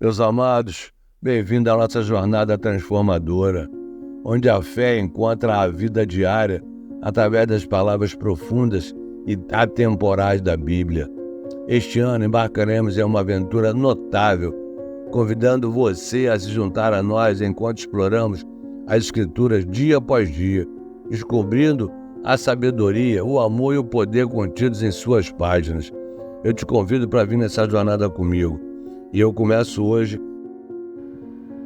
Meus amados, bem-vindo à nossa jornada transformadora, onde a fé encontra a vida diária através das palavras profundas e atemporais da Bíblia. Este ano embarcaremos em uma aventura notável, convidando você a se juntar a nós enquanto exploramos as Escrituras dia após dia, descobrindo a sabedoria, o amor e o poder contidos em suas páginas. Eu te convido para vir nessa jornada comigo. E eu começo hoje,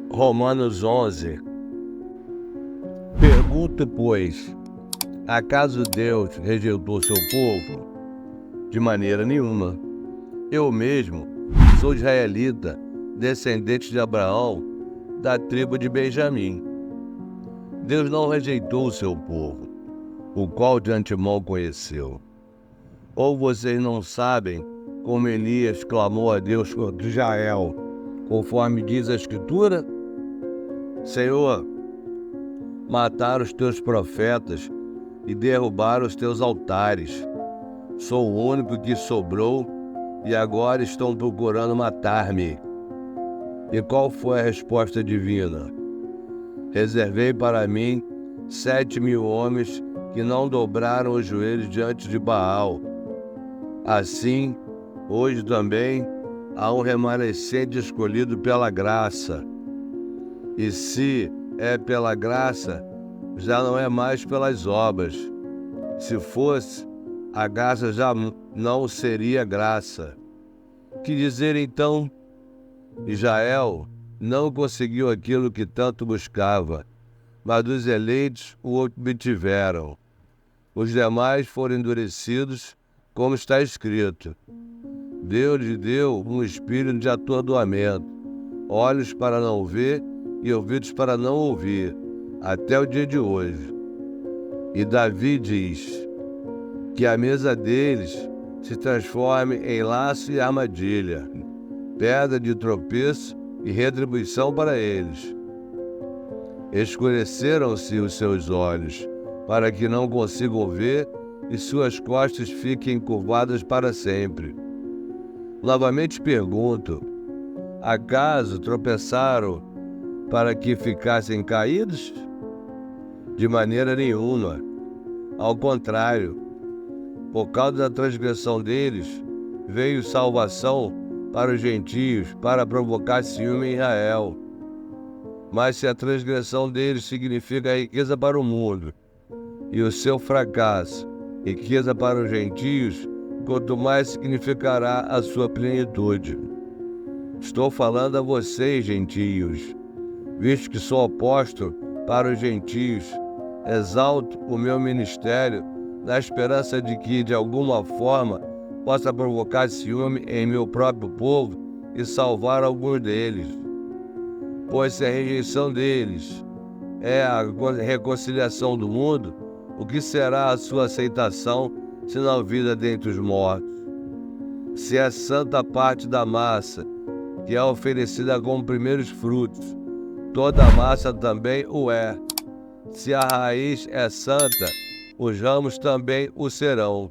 Romanos 11. Pergunto, pois, acaso Deus rejeitou seu povo? De maneira nenhuma. Eu mesmo sou israelita, descendente de Abraão, da tribo de Benjamim. Deus não rejeitou o seu povo, o qual de antemão conheceu. Ou vocês não sabem como Elias clamou a Deus contra Israel, conforme diz a Escritura? Senhor, mataram os teus profetas e derrubaram os teus altares. Sou o único que sobrou e agora estão procurando matar-me. E qual foi a resposta divina? Reservei para mim 7.000 homens que não dobraram os joelhos diante de Baal. Assim, hoje também há um remanescente escolhido pela graça. E se é pela graça, já não é mais pelas obras. Se fosse, a graça já não seria graça. Que dizer então? Israel não conseguiu aquilo que tanto buscava, mas os eleitos o obtiveram. Os demais foram endurecidos, como está escrito. Deus lhe deu um espírito de atordoamento, olhos para não ver e ouvidos para não ouvir, até o dia de hoje. E Davi diz que a mesa deles se transforme em laço e armadilha, pedra de tropeço e retribuição para eles. Escureceram-se os seus olhos, para que não consigam ver, e suas costas fiquem curvadas para sempre. Novamente pergunto, acaso tropeçaram para que ficassem caídos? De maneira nenhuma. Ao contrário, por causa da transgressão deles, veio salvação para os gentios, para provocar ciúme em Israel. Mas se a transgressão deles significa riqueza para o mundo, e o seu fracasso, riqueza para os gentios, quanto mais significará a sua plenitude. Estou falando a vocês, gentios, visto que sou apóstolo para os gentios, exalto o meu ministério na esperança de que, de alguma forma, possa provocar ciúme em meu próprio povo e salvar alguns deles. Pois se a rejeição deles é a reconciliação do mundo, o que será a sua aceitação, senão vida dentre os mortos? Se é santa parte da massa, que é oferecida como primeiros frutos, toda a massa também o é. Se a raiz é santa, os ramos também o serão.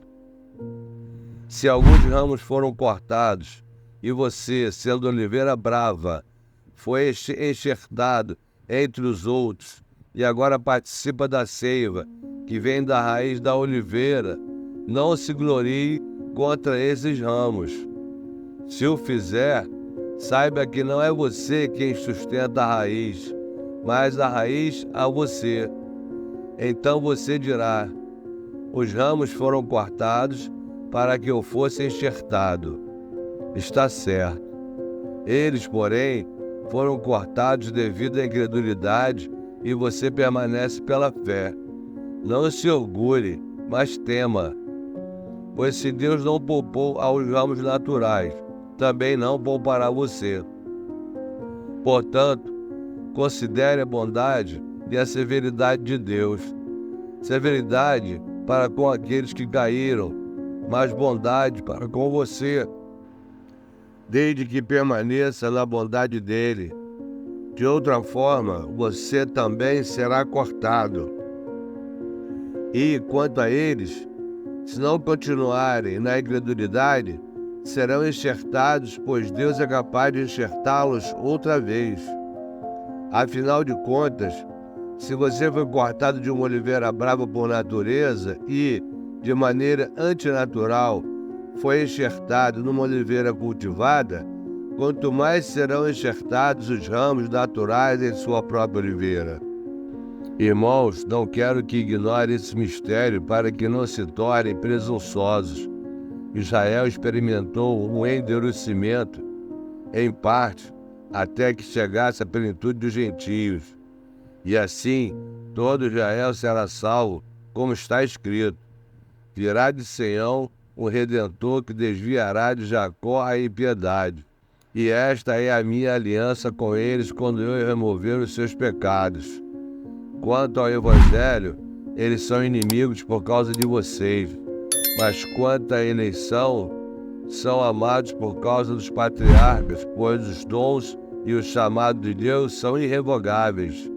Se alguns ramos foram cortados, e você, sendo oliveira brava, foi enxertado entre os outros, e agora participa da seiva, que vem da raiz da oliveira, não se glorie contra esses ramos. Se o fizer, saiba que não é você quem sustenta a raiz, mas a raiz a você. Então você dirá, os ramos foram cortados para que eu fosse enxertado. Está certo. Eles, porém, foram cortados devido à incredulidade e você permanece pela fé. Não se orgulhe, mas tema. Pois se Deus não poupou aos ramos naturais, também não poupará você. Portanto, considere a bondade e a severidade de Deus. Severidade para com aqueles que caíram, mas bondade para com você, desde que permaneça na bondade dele. De outra forma, você também será cortado. E, quanto a eles, se não continuarem na incredulidade, serão enxertados, pois Deus é capaz de enxertá-los outra vez. Afinal de contas, se você foi cortado de uma oliveira brava por natureza e, de maneira antinatural, foi enxertado numa oliveira cultivada, quanto mais serão enxertados os ramos naturais em sua própria oliveira. Irmãos, não quero que ignorem esse mistério para que não se tornem presunçosos. Israel experimentou um endurecimento, em parte, até que chegasse à plenitude dos gentios. E assim, todo Israel será salvo, como está escrito: virá de Sião um Redentor que desviará de Jacó a impiedade. E esta é a minha aliança com eles quando eu remover os seus pecados. Quanto ao Evangelho, eles são inimigos por causa de vocês. Mas quanto à eleição, são amados por causa dos patriarcas, pois os dons e o chamado de Deus são irrevogáveis.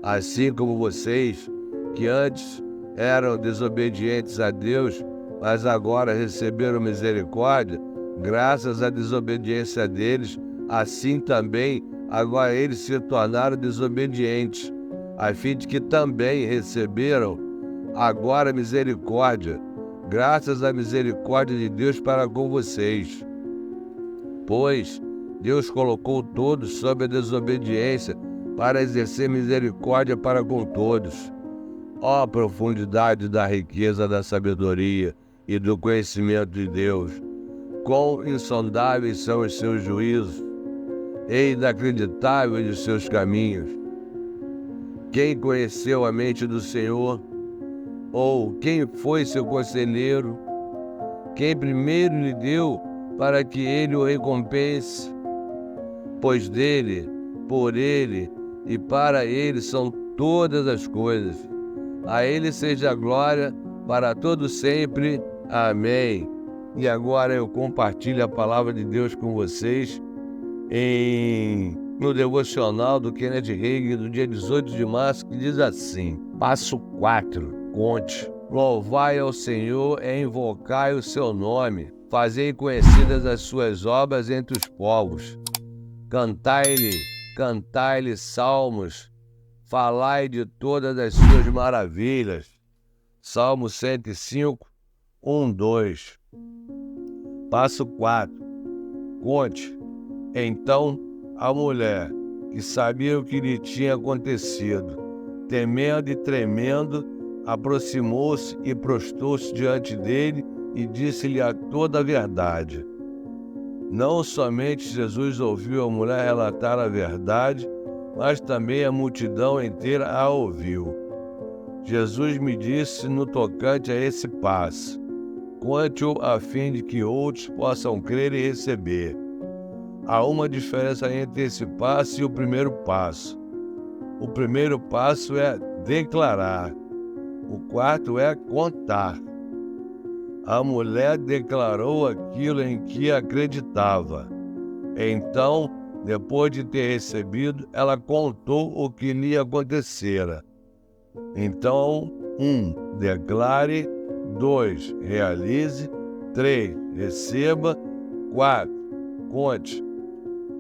Assim como vocês, que antes eram desobedientes a Deus, mas agora receberam misericórdia, graças à desobediência deles, assim também agora eles se tornaram desobedientes, a fim de que também receberam agora misericórdia, graças à misericórdia de Deus para com vocês. Pois Deus colocou todos sob a desobediência para exercer misericórdia para com todos. Ó profundidade da riqueza da sabedoria e do conhecimento de Deus! Quão insondáveis são os seus juízos e inacreditáveis os seus caminhos! Quem conheceu a mente do Senhor? Ou quem foi seu conselheiro? Quem primeiro lhe deu para que ele o recompense? Pois dele, por ele e para ele são todas as coisas. A ele seja a glória para todo sempre. Amém. E agora eu compartilho a palavra de Deus com vocês no devocional do Kenneth Hagin do dia 18 de março, que diz assim: passo 4, conte. Louvai ao Senhor e invocai o seu nome. Fazei conhecidas as suas obras entre os povos. Cantai-lhe salmos. Falai de todas as suas maravilhas. Salmo 105, 1, 2. Passo 4. Conte. Então a mulher, que sabia o que lhe tinha acontecido, temendo e tremendo, aproximou-se e prostou-se diante dele e disse-lhe a toda a verdade. Não somente Jesus ouviu a mulher relatar a verdade, mas também a multidão inteira a ouviu. Jesus me disse no tocante a esse passo: conte-o a fim de que outros possam crer e receber. Há uma diferença entre esse passo e o primeiro passo. O primeiro passo é declarar. O quarto é contar. A mulher declarou aquilo em que acreditava. Então, depois de ter recebido, ela contou o que lhe acontecera. Então, 1. Declare. 2. Realize. 3. Receba. 4. Conte.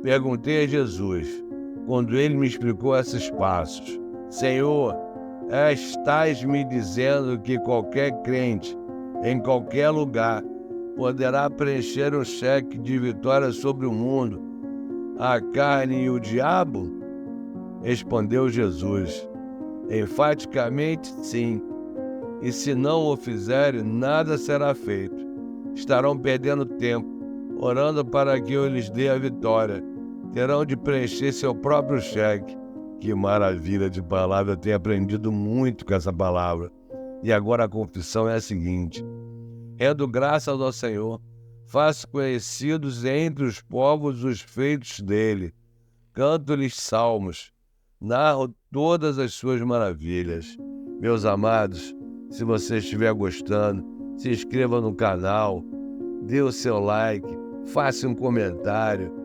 Perguntei a Jesus, quando ele me explicou esses passos: Senhor, estás me dizendo que qualquer crente, em qualquer lugar, poderá preencher um cheque de vitória sobre o mundo, a carne e o diabo? Respondeu Jesus: enfaticamente sim. E se não o fizerem, nada será feito. Estarão perdendo tempo, orando para que eu lhes dê a vitória. Terão de preencher seu próprio cheque. Que maravilha de palavra, eu tenho aprendido muito com essa palavra. E agora a confissão é a seguinte: rendo graças ao Senhor, faço conhecidos entre os povos os feitos dele, canto-lhes salmos, narro todas as suas maravilhas. Meus amados, se você estiver gostando, se inscreva no canal, dê o seu like, faça um comentário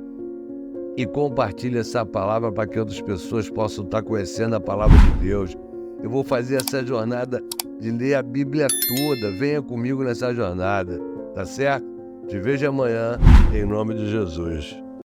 e compartilhe essa palavra para que outras pessoas possam estar conhecendo a palavra de Deus. Eu vou fazer essa jornada de ler a Bíblia toda. Venha comigo nessa jornada, tá certo? Te vejo amanhã, em nome de Jesus.